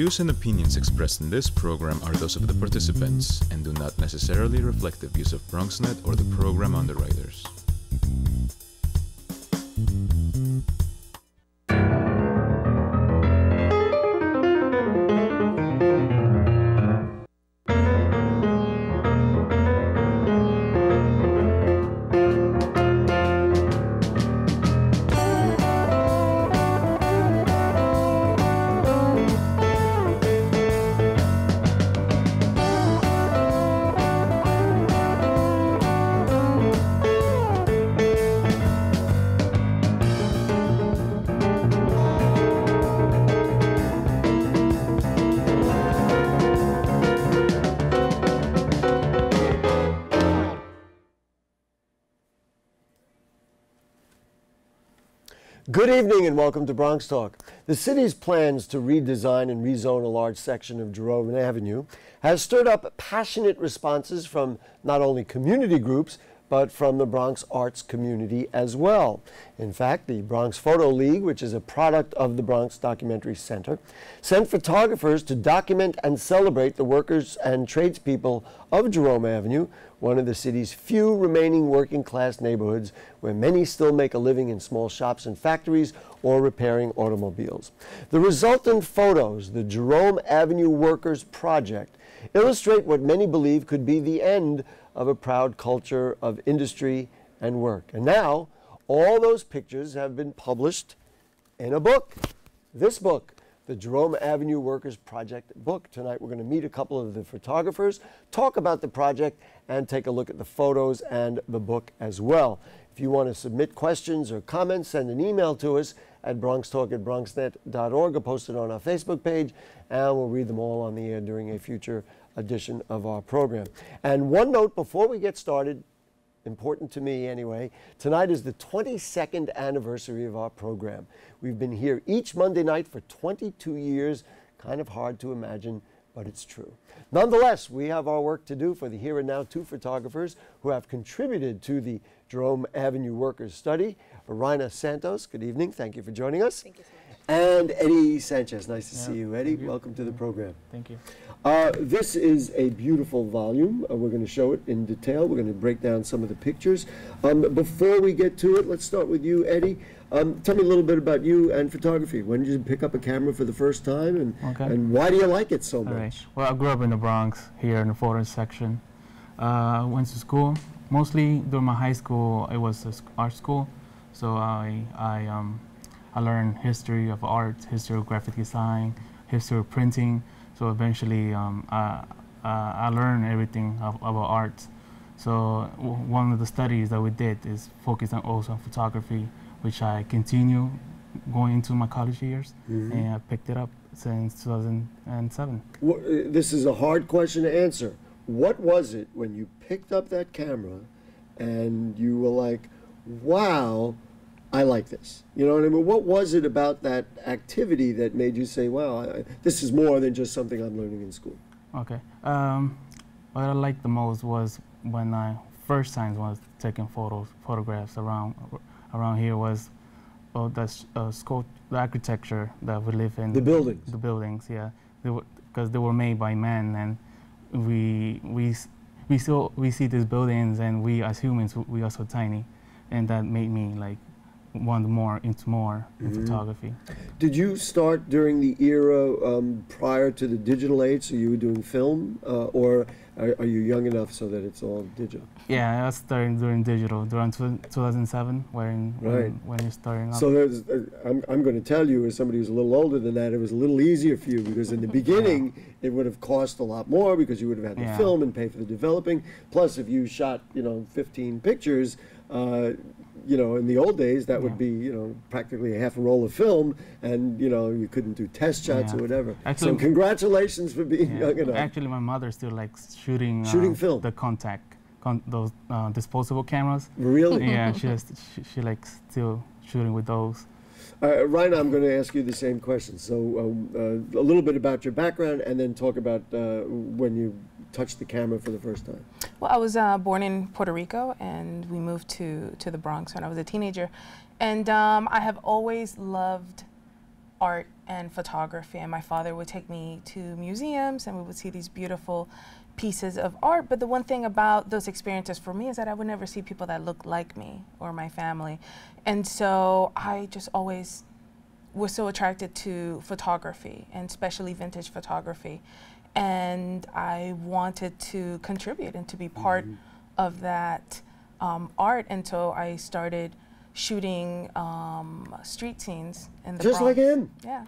views and opinions expressed in this program are those of the participants and do not necessarily reflect the views of BronxNet or the program underwriters. Good evening and welcome to Bronx Talk. The city's plans to redesign and rezone a large section of Jerome Avenue has stirred up passionate responses from not only community groups, but from the Bronx arts community as well. In fact, the Bronx Photo League, which is a product of the Bronx Documentary Center, sent photographers to document and celebrate the workers and tradespeople of Jerome Avenue, one of the city's few remaining working-class neighborhoods where many still make a living in small shops and factories or repairing automobiles. The resultant photos, the Jerome Avenue Workers Project, illustrate what many believe could be the end of a proud culture of industry and work. And now, all those pictures have been published in a book. This book, the Jerome Avenue Workers Project book. Tonight we're going to meet a couple of the photographers, talk about the project, and take a look at the photos and the book as well. If you want to submit questions or comments, send an email to us at BronxTalk@BronxNet.org or post it on our Facebook page, and we'll read them all on the air during a future edition of our program. And one note before we get started, important to me anyway, tonight is the 22nd anniversary of our program. We've been here each Monday night for 22 years. Kind of hard to imagine, but it's true. Nonetheless, we have our work to do for the here and now two photographers who have contributed to the Jerome Avenue Workers Study. Rina Santos, good evening. Thank you for joining us. Thank you so much. And Eddie Sanchez, nice to see you. Eddie, welcome to the program. Thank you. This is a beautiful volume. We're going to show it in detail. We're going to break down some of the pictures. Before we get to it, let's start with you, Eddie. Tell me a little bit about you and photography. When did you pick up a camera for the first time, and why do you like it so much? All right. Well, I grew up in the Bronx, here in the photo section. Went to school. Mostly during my high school, it was an art school. So I learned history of art, history of graphic design, history of printing. So eventually, I learned everything about art. So one of the studies that we did is focus on also on photography, which I continue going into my college years, and I picked it up since 2007. Well, this is a hard question to answer. What was it when you picked up that camera and you were like, wow, I like this? You know what I mean? What was it about that activity that made you say, wow, this is more than just something I'm learning in school? Okay. What I liked the most was when I first time was taking photographs around here was the architecture that we live in. The buildings. The buildings, yeah. Because they were made by men, and we see these buildings, and we as humans, we are so tiny, and that made me like want more in photography. Did you start during the era prior to the digital age, so you were doing film, or are you young enough so that it's all digital? Yeah, I started during digital, around 2007, when you're starting up. So there's, I'm going to tell you, as somebody who's a little older than that, it was a little easier for you, because in the beginning, it would have cost a lot more, because you would have had to film and pay for the developing. Plus, if you shot, 15 pictures, in the old days, that would be, practically a half a roll of film, and, you couldn't do test shots or whatever. Actually, so congratulations for being young enough. Actually, my mother still likes shooting film. The those disposable cameras. Really? Yeah, she likes still shooting with those. Rina, I'm going to ask you the same question. So a little bit about your background, and then talk about when you touched the camera for the first time. Well, I was born in Puerto Rico, and we moved to the Bronx when I was a teenager. And I have always loved art and photography. And my father would take me to museums and we would see these beautiful pieces of art. But the one thing about those experiences for me is that I would never see people that looked like me or my family. And so I just always was so attracted to photography, and especially vintage photography. And I wanted to contribute and to be part of that art. And so I started shooting street scenes in the Just Bronx. like him. Yeah.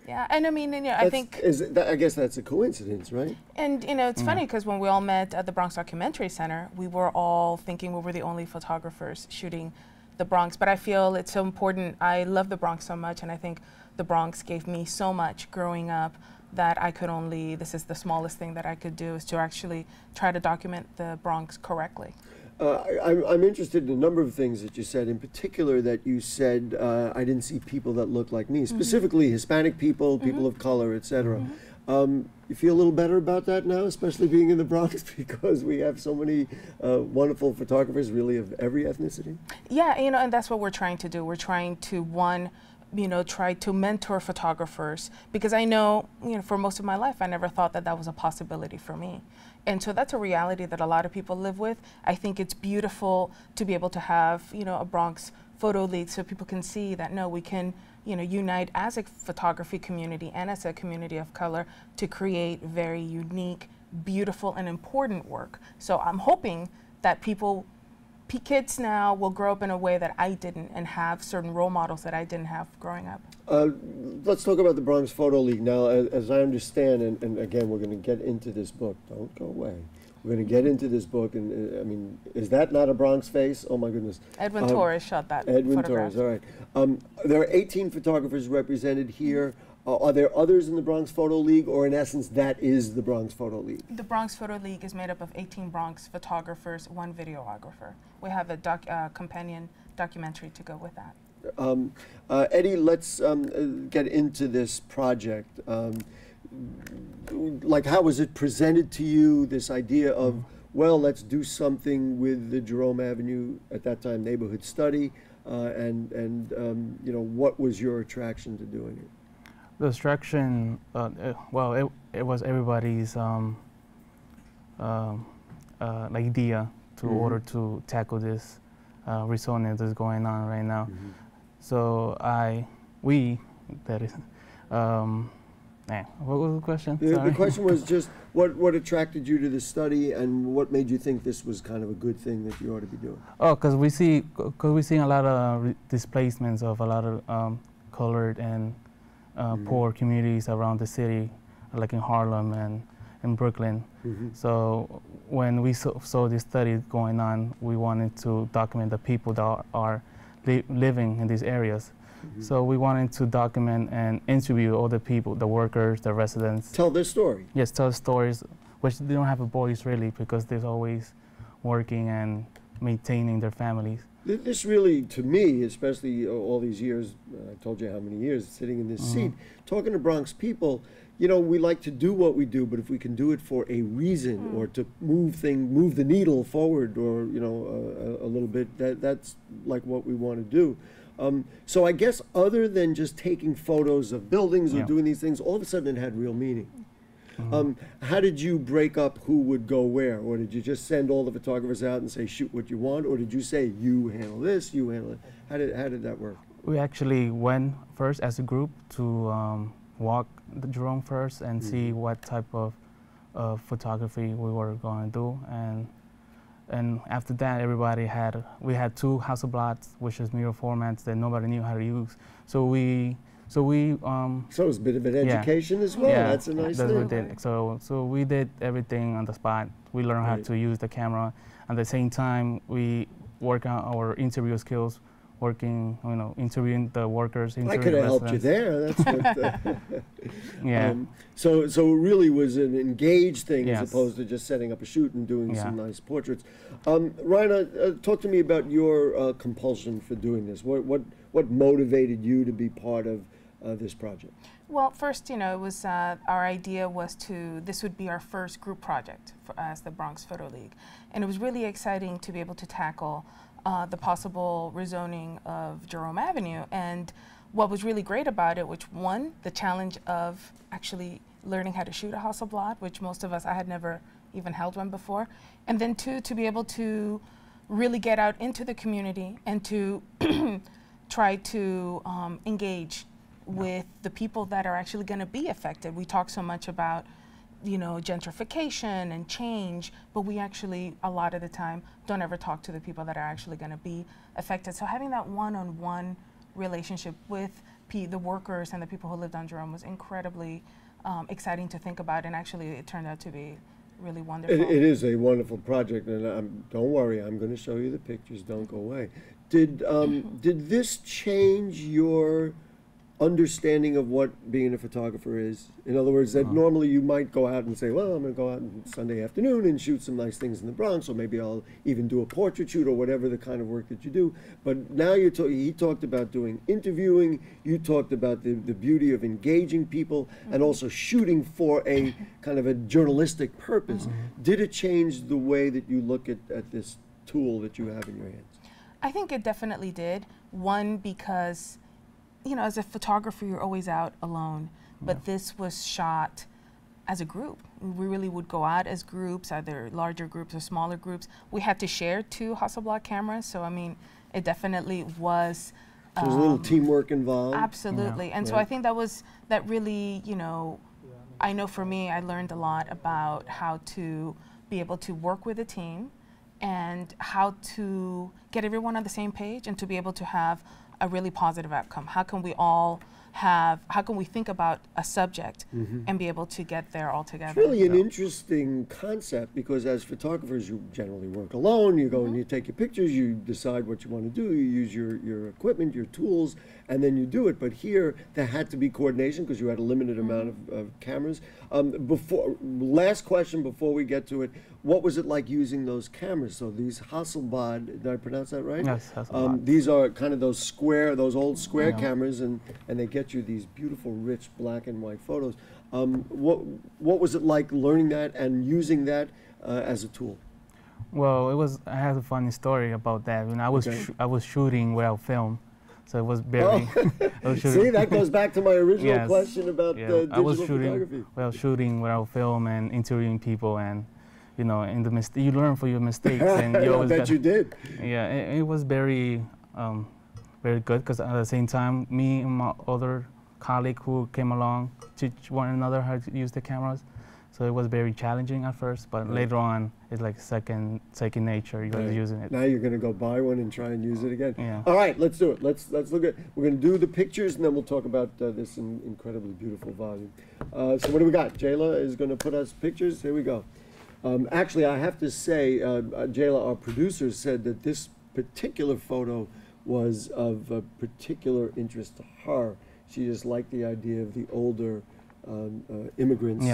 Yeah, and I mean, you know, I think, I guess that's a coincidence, right? and you know, it's funny because when we all met at the Bronx Documentary Center, we were all thinking we were the only photographers shooting the Bronx. But I feel it's so important. I love the Bronx so much, and I think the Bronx gave me so much growing up that I could only, this is the smallest thing that I could do, is to actually try to document the Bronx correctly. I'm interested in a number of things that you said, in particular that you said I didn't see people that looked like me, specifically Hispanic people, people of color, etc. You feel a little better about that now, especially being in the Bronx, because we have so many wonderful photographers really of every ethnicity? Yeah, you know, and that's what we're trying to do. We're trying to, one, you know, try to mentor photographers, because I know, you know, for most of my life, I never thought that that was a possibility for me. And so that's a reality that a lot of people live with. I think it's beautiful to be able to have, you know, a Bronx Photo League so people can see that, no, we can, you know, unite as a photography community and as a community of color to create very unique, beautiful, and important work. So I'm hoping that kids now will grow up in a way that I didn't, and have certain role models that I didn't have growing up. Let's talk about the Bronx Photo League now. As I understand, and again, we're going to get into this book. Don't go away. We're going to get into this book, and I mean, is that not a Bronx face? Oh my goodness. Edwin Torres shot that Edwin photograph. Torres, all right. There are 18 photographers represented here. Are there others in the Bronx Photo League, or in essence, that is the Bronx Photo League? The Bronx Photo League is made up of 18 Bronx photographers, 1 videographer. We have a companion documentary to go with that. Eddie, let's get into this project. Like, how was it presented to you, this idea of, well, let's do something with the Jerome Avenue, at that time, neighborhood study, and you know, what was your attraction to doing it? The attraction, well, it was everybody's idea to order to tackle this rezoning that's going on right now. So that is, what was the question? The question was just what attracted you to the study, and what made you think this was kind of a good thing that you ought to be doing? Oh, because we see a lot of displacements of a lot of colored and poor communities around the city, like in Harlem and in Brooklyn. So when we saw this study going on, we wanted to document the people that are living in these areas. So we wanted to document and interview all the people, the workers, the residents. Tell their story. Yes, tell stories, which they don't have a voice really, because they're always working and maintaining their families. This really, to me, especially all these years, I told you how many years sitting in this seat, talking to Bronx people, you know, we like to do what we do, but if we can do it for a reason or to move the needle forward, or, you know, a little bit, that's like what we want to do. So I guess other than just taking photos of buildings or doing these things, all of a sudden it had real meaning. How did you break up who would go where? Or did you just send all the photographers out and say, shoot what you want? Or did you say, you handle this, you handle it? How did that work? We actually went first as a group to walk the Jerome first and see what type of photography we were going to do. And after that, we had 2 Hasselblads, which is mirror formats that nobody knew how to use. So it was a bit of an education as well. Yeah, that's a nice that's thing. what we did. So we did everything on the spot. We learned how to use the camera. At the same time, we work on our interview skills, interviewing the workers. I could have helped you there. That's what. Yeah. So it really was an engaged thing, as opposed to just setting up a shoot and doing some nice portraits. Raina, talk to me about your compulsion for doing this. What motivated you to be part of this project? Well, first, you know, it was our idea was this would be our first group project as the Bronx Photo League, and it was really exciting to be able to tackle the possible rezoning of Jerome Avenue. And what was really great about it, which one, the challenge of actually learning how to shoot a Hasselblad, which most of us, I had never even held one before. And then two, to be able to really get out into the community and to try to engage with the people that are actually going to be affected. We talk so much about, you know, gentrification and change, but we actually, a lot of the time, don't ever talk to the people that are actually going to be affected. So having that one-on-one relationship with the workers and the people who lived on Jerome was incredibly exciting to think about, and actually it turned out to be really wonderful. It is a wonderful project, and don't worry, I'm going to show you the pictures. Don't go away. Did this change your understanding of what being a photographer is? In other words, that normally you might go out and say, well, I'm going to go out on Sunday afternoon and shoot some nice things in the Bronx, or maybe I'll even do a portrait shoot or whatever the kind of work that you do. But now he talked about doing interviewing, you talked about the beauty of engaging people and also shooting for a kind of a journalistic purpose. Did it change the way that you look at this tool that you have in your hands? I think it definitely did. One, because you know, as a photographer, you're always out alone, but this was shot as a group. We really would go out as groups, either larger groups or smaller groups. We had to share 2 Hasselblad cameras, so I mean, it definitely was. So there's a little teamwork involved. Absolutely, and so I think that really, you know, I know for me, I learned a lot about how to be able to work with a team and how to get everyone on the same page and to be able to have a really positive outcome. How can we think about a subject and be able to get there all together? It's really an interesting concept, because as photographers, you generally work alone. You go and you take your pictures, you decide what you want to do, you use your equipment, your tools, and then you do it. But here, there had to be coordination because you had a limited amount of cameras. Last question before we get to it, what was it like using those cameras? So these Hasselblad, did I pronounce that right? Yes, Hasselblad. These are kind of those old square cameras, and they get you these beautiful, rich black and white photos. What was it like learning that and using that as a tool? Well, I have a funny story about that. When I was shooting without film, so it was very. See, that goes back to my original question about digital photography. Shooting without film and interviewing people, and you know, you learn from your mistakes, and you always. I bet you did. Yeah, it was very good, because at the same time, me and my other colleague who came along teach one another how to use the cameras. So it was very challenging at first, but later on, it's like second nature. You're using it. Now you're going to go buy one and try and use it again. Yeah. All right, let's do it. Let's look at. We're going to do the pictures, and then we'll talk about this incredibly beautiful volume. So what do we got? Jayla is going to put us pictures. Here we go. Actually, I have to say, Jayla, our producer, said that this particular photo was of particular interest to her. She just liked the idea of the older immigrants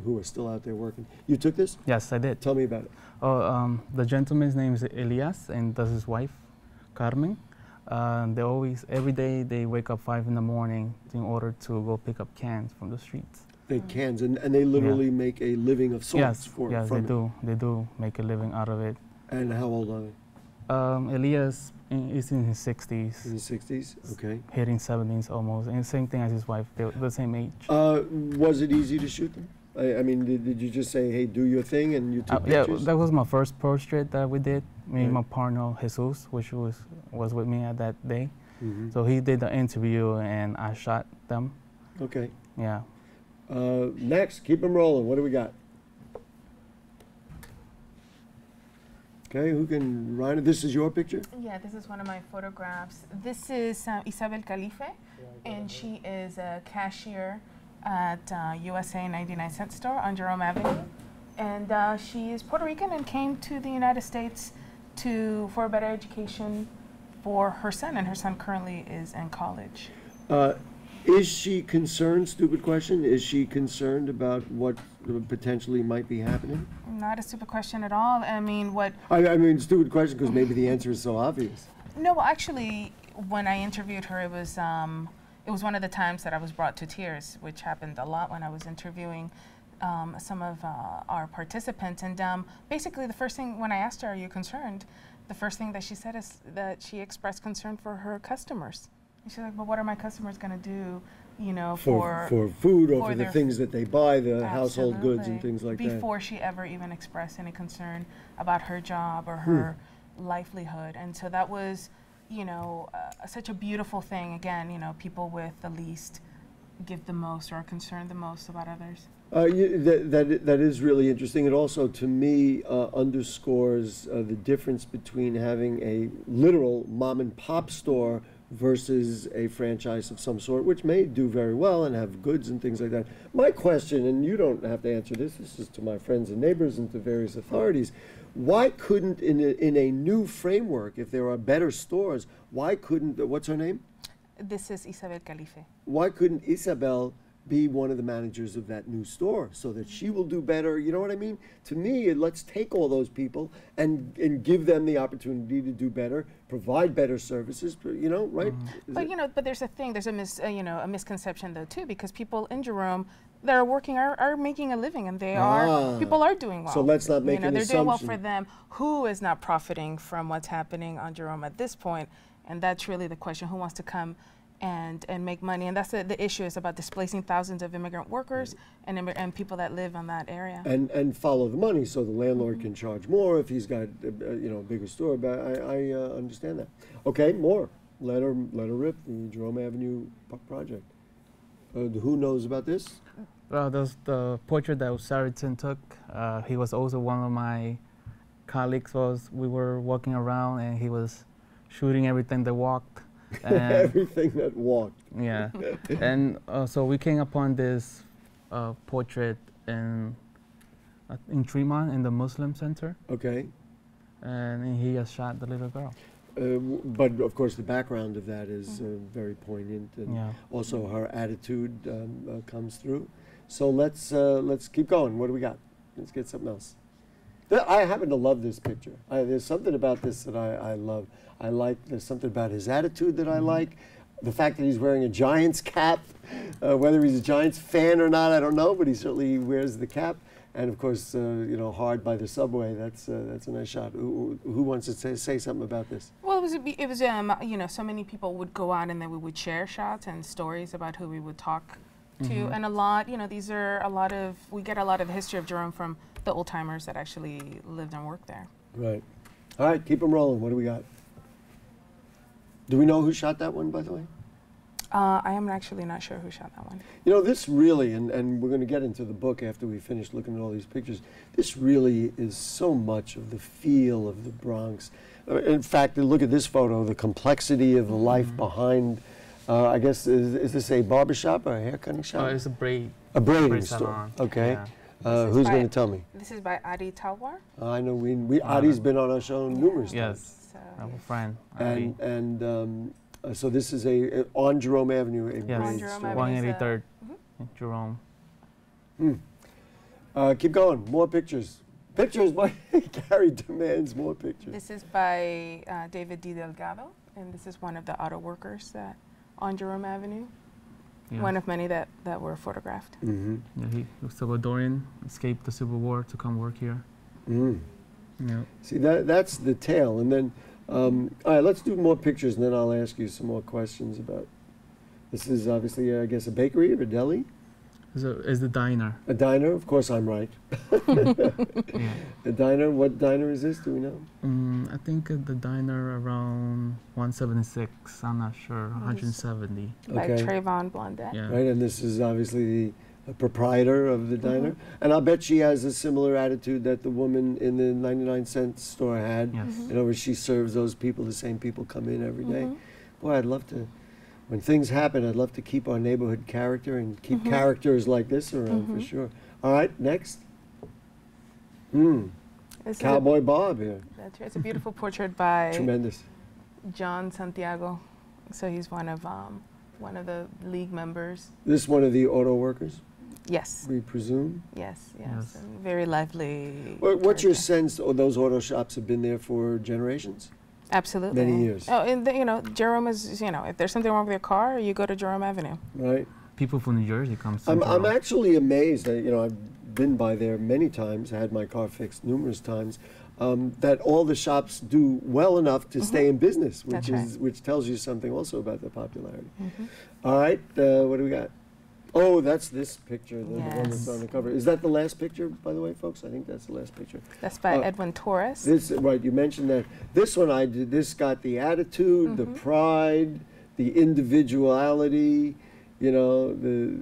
who are still out there working. You took this? Yes, I did. Tell me about it. The gentleman's name is Elias, and that's his wife, Carmen. They always, every day, they wake up 5 in the morning in order to go pick up cans from the streets. They cans, and they literally make a living of sorts from it. They do make a living out of it. And how old are they? Elias is in his 60s. In his 60s? Okay. Hitting 70s almost. And same thing as his wife. They're the same age. Was it easy to shoot them? I mean, did you just say, hey, do your thing, and you took pictures? Yeah, that was my first portrait that we did. Me and my partner, Jesus, which was with me at that day. Mm-hmm. So he did the interview, and I shot them. Okay. Yeah. Next, keep them rolling. What do we got? Okay, who can run it? This is your picture? Yeah, this is one of my photographs. This is Isabel Calife, and she is a cashier at USA 99-cent store on Jerome Avenue. And she is Puerto Rican and came to the United States for a better education for her son, and her son currently is in college. Is she concerned, stupid question, is she concerned about what potentially might be happening? Not a stupid question at all. I mean, I mean, stupid question because maybe the answer is so obvious. No, well, actually, when I interviewed her, it was one of the times that I was brought to tears, which happened a lot when I was interviewing some of our participants. And basically, the first thing, when I asked her, are you concerned? The first thing that she said is that she expressed concern for her customers. And she's like, but what are my customers going to do, you know, for food or for for the their things that they buy, the household goods and Absolutely. things like that. Before she ever even expressed any concern about her job or her livelihood. And so that was, you know, such a beautiful thing. Again, you know, people with the least give the most or are concerned the most about others. That is really interesting. It also, to me, underscores the difference between having a literal mom and pop store versus a franchise of some sort, which may do very well and have goods and things like that. My question, and you don't have to answer this, this is to my friends and neighbors and to various authorities, why couldn't, in a new framework, if there are better stores, why couldn't, what's her name? This is Isabel Calife. Why couldn't Isabel be one of the managers of that new store so that she will do better? You know what I mean? To me, let's take all those people and give them the opportunity to do better, provide better services, you know, right? But you know, but there's a thing, there's a you know, a misconception though too, because people in Jerome that are working are making a living, and they are, people are doing well. So let's not make an they're doing well assumption. for them. Who is not profiting from what's happening on Jerome at this point? And that's really the question, who wants to come and make money? And that's the issue, is about displacing thousands of immigrant workers and people that live in that area. And follow the money, so the landlord can charge more if he's got you know, a bigger store. But I understand that. Okay, more. Let her rip, the Jerome Avenue project. Who knows about this? Well, there's the portrait that Sariton took. He was also one of my colleagues. We were walking around and he was shooting everything that walked. And Everything that walked. yeah, and so we came upon this portrait in Tremont in the Muslim Center, Okay. and he has shot the little girl. But of course, the background of that is very poignant, and Yeah. also her attitude comes through. So let's keep going. What do we got? Let's get something else. I happen to love this picture. There's something about this that I love. There's something about his attitude that I like. The fact that he's wearing a Giants cap, whether he's a Giants fan or not, I don't know, but he certainly wears the cap. And of course, you know, hard by the subway. That's a nice shot. Who wants to say something about this? Well, it was you know, so many people would go out and then we would share shots and stories about who we would talk to, and a lot, you know, these are we get a lot of the history of Jerome from the old timers that actually lived and worked there. Right. All right, keep them rolling. What do we got? Do we know who shot that one, by the way? I am actually not sure who shot that one. You know, this really, and we're going to get into the book after we finish looking at all these pictures, this really is so much of the feel of the Bronx. In fact, look at this photo, the complexity of the life behind, I guess, is this a barbershop or a hair cutting shop? Oh, it's a braid. A braiding braid store. salon. Okay. Yeah. Who's going to tell me? This is by Adi Talwar. I know Adi's been on our show numerous times. Yes, So, I have a friend. And so this is on Jerome Avenue, a Yes, On braid Jerome store. Avenue. 183rd in Jerome. Keep going. More pictures. Pictures. Why Gary demands more pictures. This is by David D. Delgado, and this is one of the auto workers on Jerome Avenue. Yeah. One of many that were photographed. Mm-hmm. Yeah, he was Salvadorian, escaped the Civil War to come work here. Yeah. See, that's the tale. And then, all right, let's do more pictures, and then I'll ask you some more questions about. This is obviously, I guess, a bakery or a deli. Is the diner. A diner. Of course, I'm right. Yeah. A diner. What diner is this? Do we know? I think the diner around 176. I'm not sure. 170. By Okay. Trayvon Blondet. Yeah. Right, and this is obviously the proprietor of the diner. And I'll bet she has a similar attitude that the woman in the 99-cent store had. Yes. You know, where she serves those people, the same people come in every day. Boy, I'd love to, when things happen, I'd love to keep our neighborhood character and keep characters like this around for sure. All right, next. This is Cowboy Bob here. That's right. It's a beautiful portrait by Tremendous. John Santiago. So he's one of the league members. This one of the auto workers, Yes. we presume. Yes. Yes. And very lively. What's your character. sense? Those auto shops have been there for generations? Absolutely. Many years. Oh, and you know, Jerome is, you know, if there's something wrong with your car, you go to Jerome Avenue. Right. People from New Jersey come to I'm Jerome. actually amazed that, you know, I've been by there many times, had my car fixed numerous times, that all the shops do well enough to stay in business, which tells you something also about their popularity. All right, what do we got? Oh, that's this picture, the one that's on the cover. Is that the last picture, by the way, folks? I think that's the last picture. That's by Edwin Torres. This, right, you mentioned that. This one I did, this got the attitude, the pride, the individuality, you know, the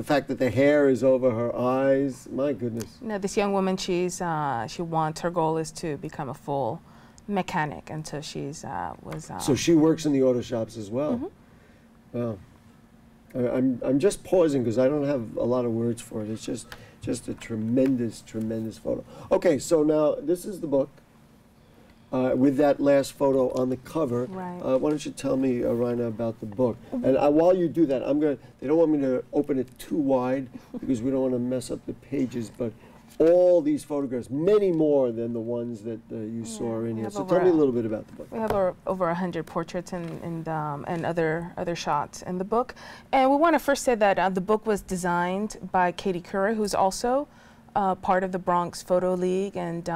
fact that the hair is over her eyes. My goodness. No, this young woman, she wants, her goal is to become a full mechanic, and so she's so she works in the auto shops as well. Wow. I'm just pausing because I don't have a lot of words for it. It's just a tremendous, tremendous photo. Okay, so now this is the book with that last photo on the cover. Right. Why don't you tell me, Raina, about the book? And while you do that, they don't want me to open it too wide because we don't want to mess up the pages, but all these photographs, many more than the ones that you saw in here. So tell me a little bit about the book. We have over 100 portraits and other shots in the book. And we want to first say that the book was designed by Katie Curry, who's also part of the Bronx Photo League, and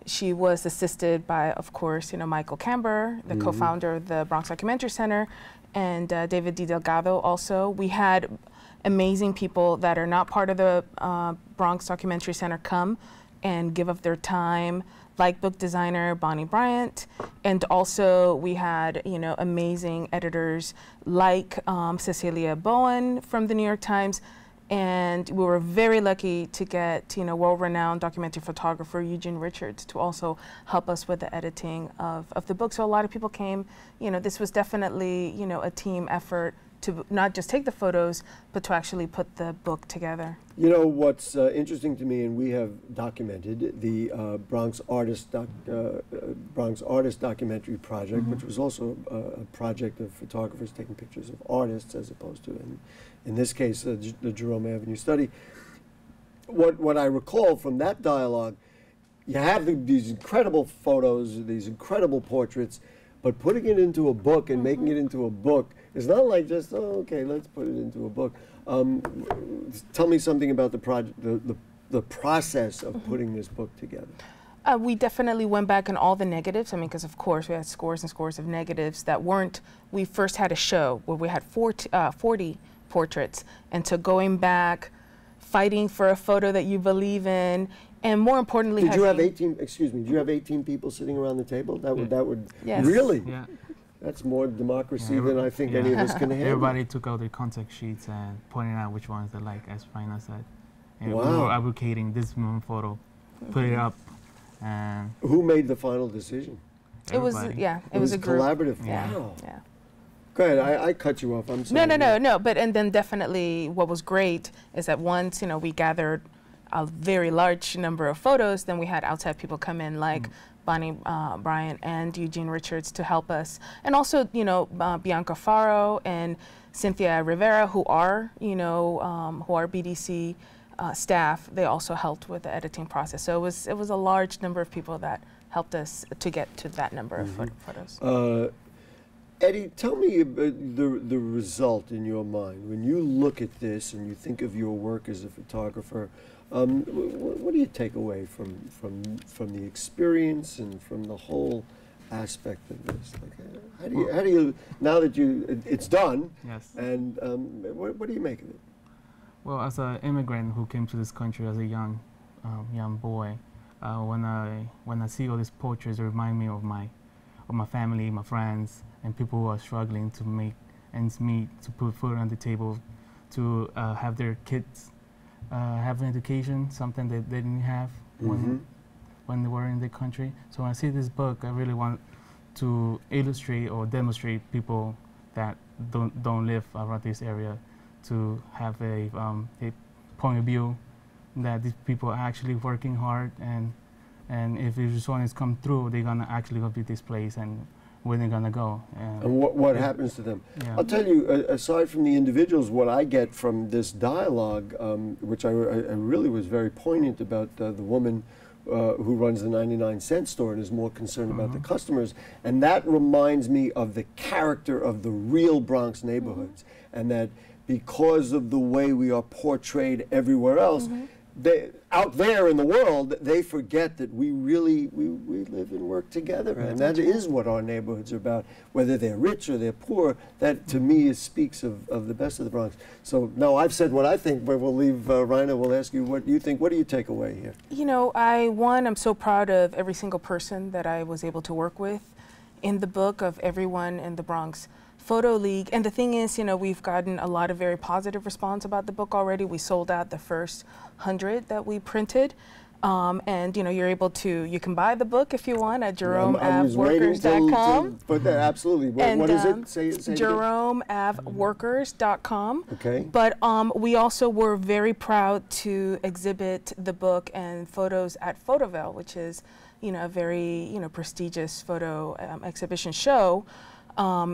she was assisted by, of course, Michael Camber, the co-founder of the Bronx Documentary Center, and David D. Delgado also. We had amazing people that are not part of the Bronx Documentary Center come and give up their time, like book designer Bonnie Bryant, and also we had amazing editors like Cecilia Bowen from the New York Times, and we were very lucky to get world-renowned documentary photographer Eugene Richards to also help us with the editing of the book. So a lot of people came. This was definitely a team effort to not just take the photos, but to actually put the book together. You know what's interesting to me, and we have documented the Bronx Artist Documentary Project, which was also a project of photographers taking pictures of artists, as opposed to, in this case, the Jerome Avenue study. What I recall from that dialogue, you have these incredible photos, these incredible portraits, but putting it into a book and making it into a book is not like just, oh, okay, let's put it into a book. Tell me something about the project, the process of putting this book together. We definitely went back on all the negatives. I mean, because of course we had scores and scores of negatives that weren't. We first had a show where we had 40 portraits, and so going back, fighting for a photo that you believe in, and more importantly, did you have 18? Excuse me. Did you have 18 people sitting around the table? That would yes. Really. Yeah. That's more democracy than I think any of us can handle. Everybody took out their contact sheets and pointed out which ones they like, as Raina said. And wow. we were advocating this photo, put it up, and who made the final decision? Everybody. It was a group. Collaborative. Yeah. Wow. Yeah. Go ahead. I cut you off. I'm sorry. No. But and then definitely what was great is that once we gathered a very large number of photos, then we had outside people come in like Bonnie Bryant and Eugene Richards to help us, and also Bianca Faro and Cynthia Rivera, who are BDC staff. They also helped with the editing process. So it was a large number of people that helped us to get to that number of photos. Eddie, tell me the result in your mind when you look at this and you think of your work as a photographer. What do you take away from the experience and from the whole aspect of this? Like, how do you now that it's done? Yes. And what do you make of it? Well, as an immigrant who came to this country as a young boy, when I see all these portraits, it remind me of my family, my friends, and people who are struggling to make ends meet, to put food on the table, to have their kids have an education, something that they didn't have when they were in the country. So when I see this book, I really want to illustrate or demonstrate people that don't live around this area, to have a point of view that these people are actually working hard, and if these ones come through, they're gonna actually go to this place and where they're gonna go. And what happens to them? Yeah. I'll tell you, aside from the individuals, what I get from this dialogue, which I really was very poignant about the woman who runs the 99-cent store and is more concerned about the customers. And that reminds me of the character of the real Bronx neighborhoods, and that because of the way we are portrayed everywhere else, they, out there in the world, they forget that we really, we live and work together. And that is what our neighborhoods are about, whether they're rich or they're poor. That, to me, speaks of the best of the Bronx. So, now I've said what I think, but we'll leave, Raina, we'll ask you what you think. What do you take away here? You know, I'm so proud of every single person that I was able to work with in the book, of everyone in the Bronx Photo League. And the thing is, you know, we've gotten a lot of very positive response about the book already. We sold out the first 100 that we printed. And, you know, you're able to, you can buy the book if you want at JeromeAvWorkers.com. But absolutely. What is it? Say JeromeAvWorkers.com. Okay. But we also were very proud to exhibit the book and photos at Photovale, which is, you know, a very, you know, prestigious photo exhibition show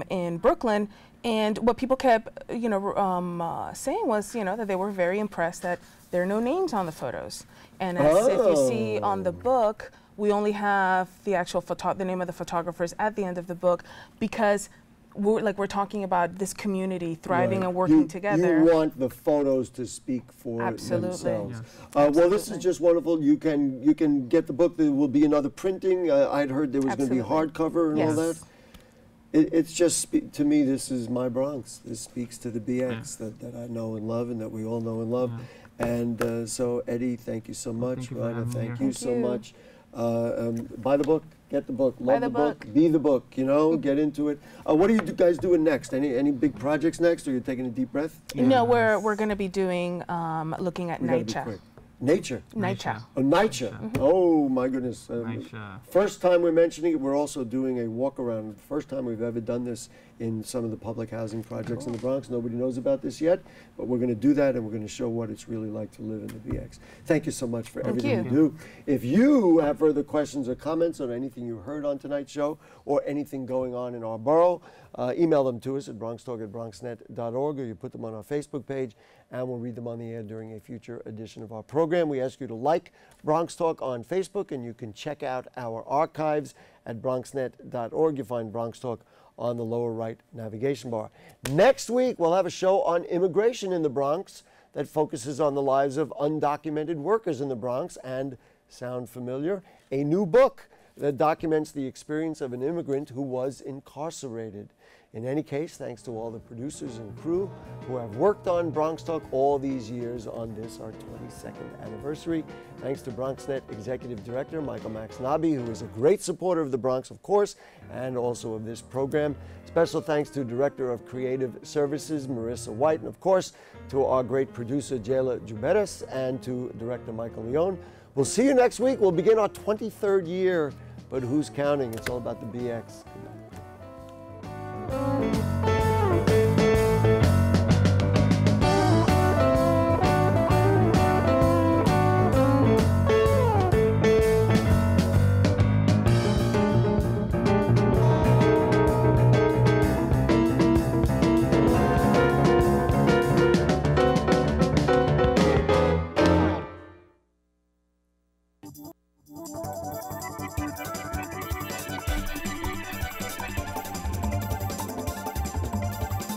in Brooklyn. And what people kept, you know, saying was, you know, that they were very impressed that there are no names on the photos. And as if you see on the book, we only have the actual the name of the photographers at the end of the book, because we're talking about this community thriving and working together. You want the photos to speak for themselves. Yes. Well, this is just wonderful. You can get the book. There will be another printing. I'd heard there was going to be hardcover and all that. It's just, to me, this is my Bronx. This speaks to the BX that I know and love, and that we all know and love. And so, Eddie, thank you so much. Raina, thank you so much. Buy the book, get the book, love the book, be the book, you know, get into it. What are you guys doing next? Any big projects next, or you're taking a deep breath? No, we're going to be doing, looking at NYCHA. Nature? NYCHA. Oh, NYCHA. Oh, my goodness. First time we're mentioning it, we're also doing a walk around. First time we've ever done this in some of the public housing projects in the Bronx. Nobody knows about this yet, but we're going to do that, and we're going to show what it's really like to live in the BX. Thank you so much for everything you do. If you have further questions or comments on anything you heard on tonight's show, or anything going on in our borough, email them to us at BronxTalk@BronxNet.org, or you put them on our Facebook page, and we'll read them on the air during a future edition of our program. We ask you to like Bronx Talk on Facebook, and you can check out our archives at BronxNet.org. You find Bronx Talk on the lower right navigation bar. Next week, we'll have a show on immigration in the Bronx that focuses on the lives of undocumented workers in the Bronx. And, sound familiar, a new book that documents the experience of an immigrant who was incarcerated. In any case, thanks to all the producers and crew who have worked on Bronx Talk all these years on this, our 22nd anniversary. Thanks to BronxNet Executive Director Michael Max Nobby, who is a great supporter of the Bronx, of course, and also of this program. Special thanks to Director of Creative Services Marissa White, and of course to our great producer Jayla Juberes, and to Director Michael Leone. We'll see you next week. We'll begin our 23rd year, but who's counting? It's all about the BX.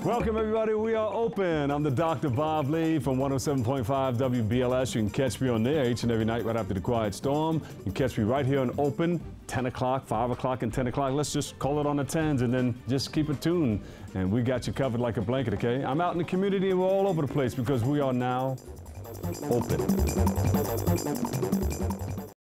Welcome, everybody. We are open. I'm the Dr. Bob Lee from 107.5 WBLS. You can catch me on there each and every night right after the Quiet Storm. You can catch me right here on Open, 10 o'clock, 5 o'clock, and 10 o'clock. Let's just call it on the 10s and then just keep it tuned. And we got you covered like a blanket, okay? I'm out in the community and we're all over the place because we are now open.